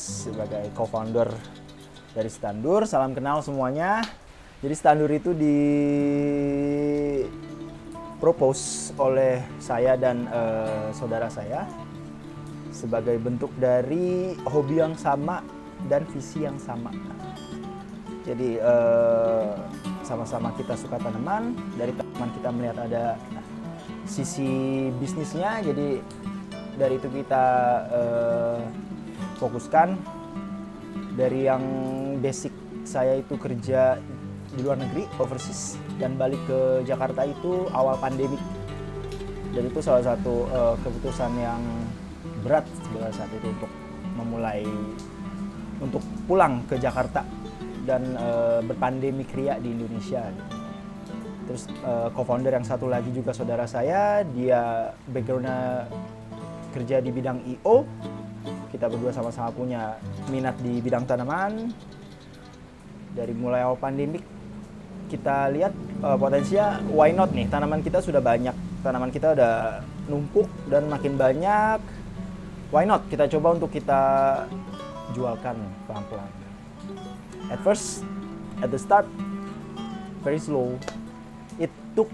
sebagai co-founder dari Standur. Salam kenal semuanya. Jadi Standur itu propose oleh saya dan saudara saya sebagai bentuk dari hobi yang sama dan visi yang sama. Jadi sama-sama kita suka tanaman. Dari tanaman kita melihat ada sisi bisnisnya. Jadi dari itu kita fokuskan. Dari yang basic saya itu kerja di luar negeri, overseas, dan balik ke Jakarta itu awal pandemik. Dan itu salah satu keputusan yang berat pada saat itu untuk pulang ke Jakarta dan berpandemik ria di Indonesia. Terus co-founder yang satu lagi juga saudara saya, dia backgroundnya kerja di bidang I.O. Kita berdua sama-sama punya minat di bidang tanaman. Dari mulai awal pandemik kita lihat potensinya, why not nih, tanaman kita sudah banyak, tanaman kita udah numpuk dan makin banyak, why not kita coba untuk kita jualkan pelan-pelan. At first, at the start, very slow. It took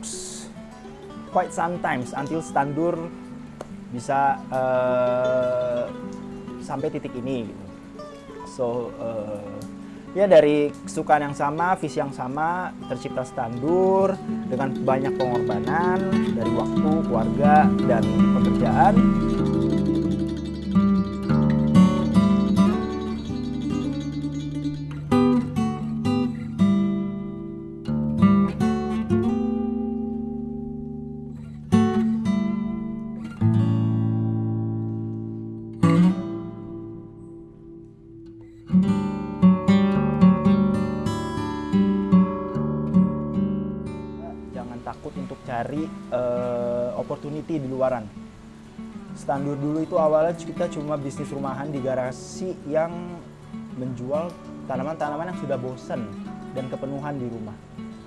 quite sometimes until Standur bisa sampai titik ini. So, ya dari kesukaan yang sama, visi yang sama, tercipta Standur dengan banyak pengorbanan dari waktu, keluarga, dan pekerjaan. Takut untuk cari opportunity di luaran. Standur dulu itu awalnya kita cuma bisnis rumahan di garasi yang menjual tanaman-tanaman yang sudah bosan dan kepenuhan di rumah.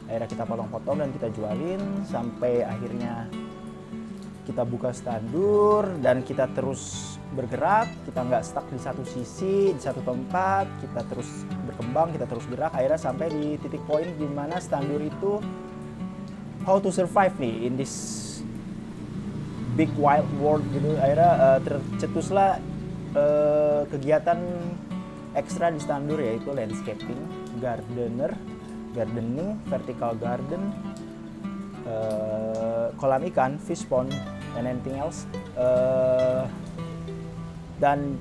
Akhirnya kita potong-potong dan kita jualin sampai akhirnya kita buka Standur dan kita terus bergerak. Kita nggak stuck di satu sisi, di satu tempat. Kita terus berkembang, kita terus gerak. Akhirnya sampai di titik poin di mana Standur itu how to survive nih in this big wild world gitu. Akhirnya tercetuslah kegiatan ekstra di Standur, yaitu landscaping, gardening, vertical garden, kolam ikan, fish pond, and anything else. Dan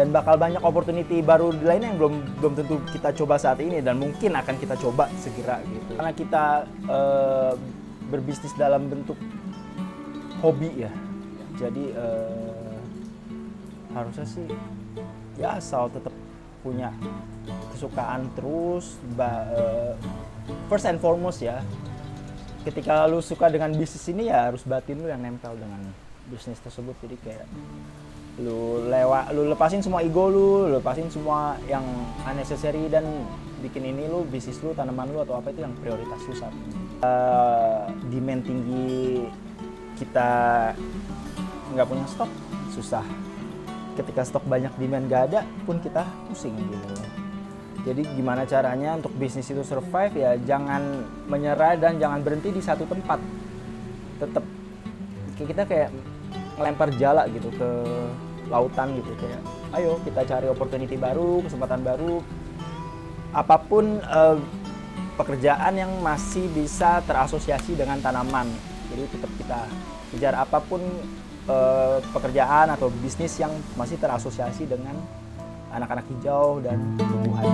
bakal banyak opportunity baru lainnya yang belum tentu kita coba saat ini dan mungkin akan kita coba segera gitu. Karena kita berbisnis dalam bentuk hobi ya. Jadi harusnya sih ya asal tetap punya kesukaan terus. First and foremost ya, ketika lu suka dengan bisnis ini ya harus batin lu yang nempel dengan bisnis tersebut. Jadi kayak lu lepasin semua ego lu lepasin semua yang unnecessary dan bikin ini lu, bisnis lu, tanaman lu atau apa itu yang prioritas lu saat ini. Demand tinggi, kita nggak punya stok, susah. Ketika stok banyak, demand nggak ada pun kita pusing gitu. Jadi gimana caranya untuk bisnis itu survive ya, jangan menyerah dan jangan berhenti di satu tempat. Tetap kita kayak ngelempar jala gitu ke lautan gitu, kayak ayo kita cari opportunity baru, kesempatan baru, apapun pekerjaan yang masih bisa terasosiasi dengan tanaman. Jadi tetap kita kejar apapun pekerjaan atau bisnis yang masih terasosiasi dengan anak-anak hijau dan tumbuhan.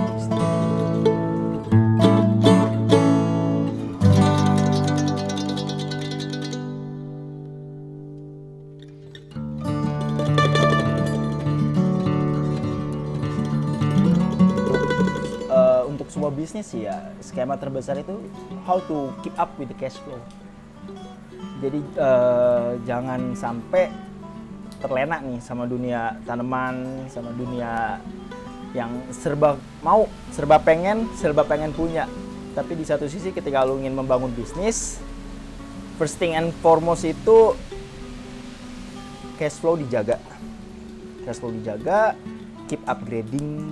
Untuk semua bisnis sih ya, skema terbesar itu how to keep up with the cash flow. Jadi jangan sampai terlena nih sama dunia tanaman, sama dunia yang serba mau, serba pengen punya. Tapi di satu sisi ketika lu ingin membangun bisnis, first thing and foremost itu cash flow dijaga. keep upgrading,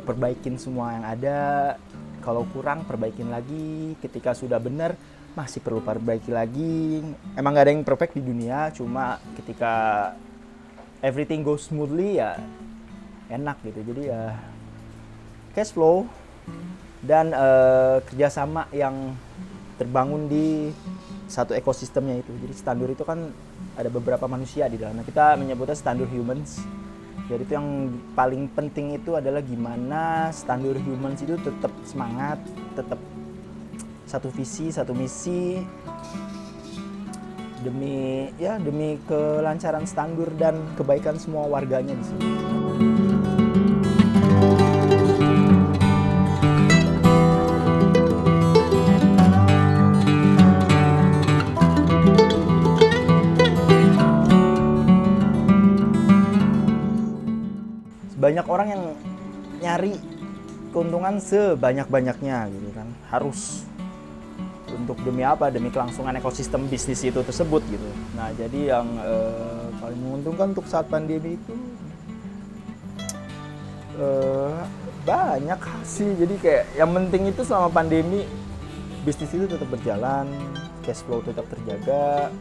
perbaikin semua yang ada. Kalau kurang, perbaikin lagi. Ketika sudah benar, masih perlu perbaiki lagi. Emang gak ada yang perfect di dunia, cuma ketika everything goes smoothly ya enak gitu. Jadi ya cash flow dan kerjasama yang terbangun di satu ekosistemnya itu. Jadi Standur itu kan ada beberapa manusia di dalamnya. Kita menyebutnya Standur Humans. Jadi itu yang paling penting itu adalah gimana Standur Humans itu tetap semangat, tetap satu visi, satu misi demi kelancaran Standur dan kebaikan semua warganya di sini. Banyak orang yang nyari keuntungan sebanyak-banyaknya gitu kan. Harus untuk demi apa? Demi kelangsungan ekosistem bisnis itu tersebut gitu. Nah, jadi yang paling menguntungkan untuk saat pandemi itu banyak sih. Jadi kayak yang penting itu selama pandemi bisnis itu tetap berjalan, cash flow tetap terjaga,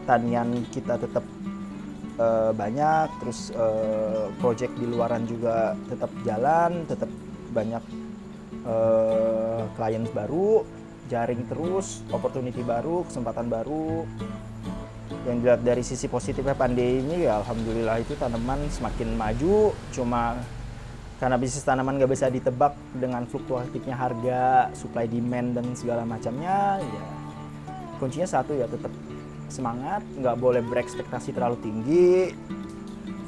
tanian kita tetap banyak, terus project di luaran juga tetap jalan, tetap banyak klien baru, jaring terus, opportunity baru, kesempatan baru. Yang dilihat dari sisi positifnya pandemi ya alhamdulillah itu tanaman semakin maju, cuma karena bisnis tanaman nggak bisa ditebak dengan fluktuatifnya harga, supply demand dan segala macamnya, ya kuncinya satu ya tetap semangat, nggak boleh berekspektasi terlalu tinggi.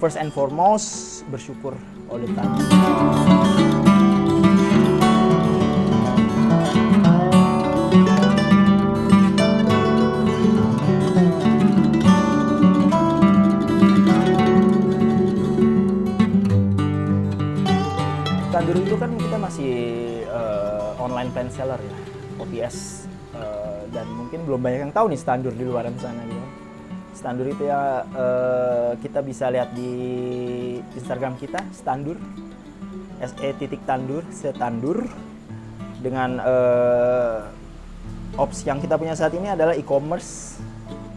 First and foremost, bersyukur all the time. Standur itu kan kita masih online plant seller ya, OPS. Dan mungkin belum banyak yang tahu nih Standur di luaran sana gitu. Standur itu ya kita bisa lihat di Instagram kita Standur, SE.tandur, setandur. Dengan opsi yang kita punya saat ini adalah e-commerce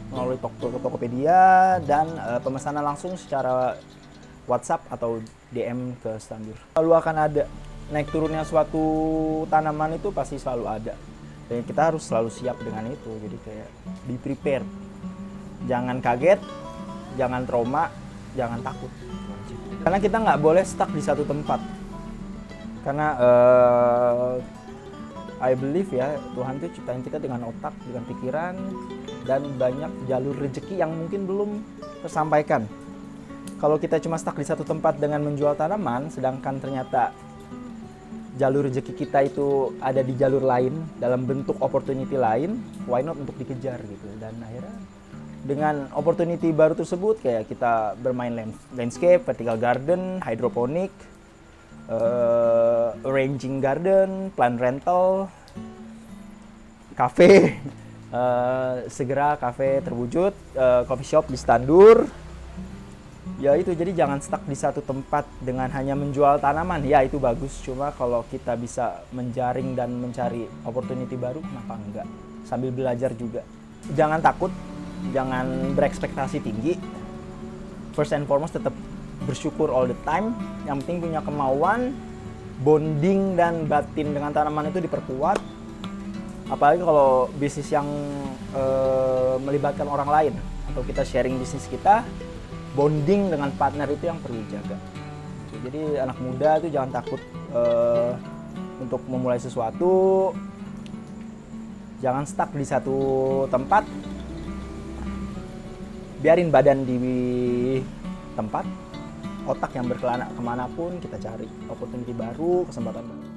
melalui Tokopedia dan pemesanan langsung secara WhatsApp atau DM ke Standur. Lalu akan ada naik turunnya suatu tanaman itu pasti selalu ada. Dan kita harus selalu siap dengan itu, jadi kayak be prepared. Jangan kaget, jangan trauma, jangan takut. Karena kita nggak boleh stuck di satu tempat. Karena I believe ya, Tuhan tuh ciptain kita dengan otak, dengan pikiran, dan banyak jalur rezeki yang mungkin belum tersampaikan. Kalau kita cuma stuck di satu tempat dengan menjual tanaman, sedangkan ternyata jalur rezeki kita itu ada di jalur lain dalam bentuk opportunity lain, why not untuk dikejar gitu. Dan akhirnya dengan opportunity baru tersebut kayak kita bermain landscape, vertical garden, hydroponic, arranging garden, plant rental, cafe, segera cafe terwujud, coffee shop di Standur. Ya itu, jadi jangan stuck di satu tempat dengan hanya menjual tanaman. Ya itu bagus, cuma kalau kita bisa menjaring dan mencari opportunity baru, kenapa enggak? Sambil belajar juga. Jangan takut, jangan berekspektasi tinggi. First and foremost tetap bersyukur all the time. Yang penting punya kemauan, bonding dan batin dengan tanaman itu diperkuat. Apalagi kalau bisnis yang melibatkan orang lain, atau kita sharing bisnis kita, bonding dengan partner itu yang perlu dijaga. Jadi anak muda itu jangan takut untuk memulai sesuatu, jangan stuck di satu tempat, biarin badan di tempat, otak yang berkelana kemanapun, kita cari opportunity baru, kesempatan baru.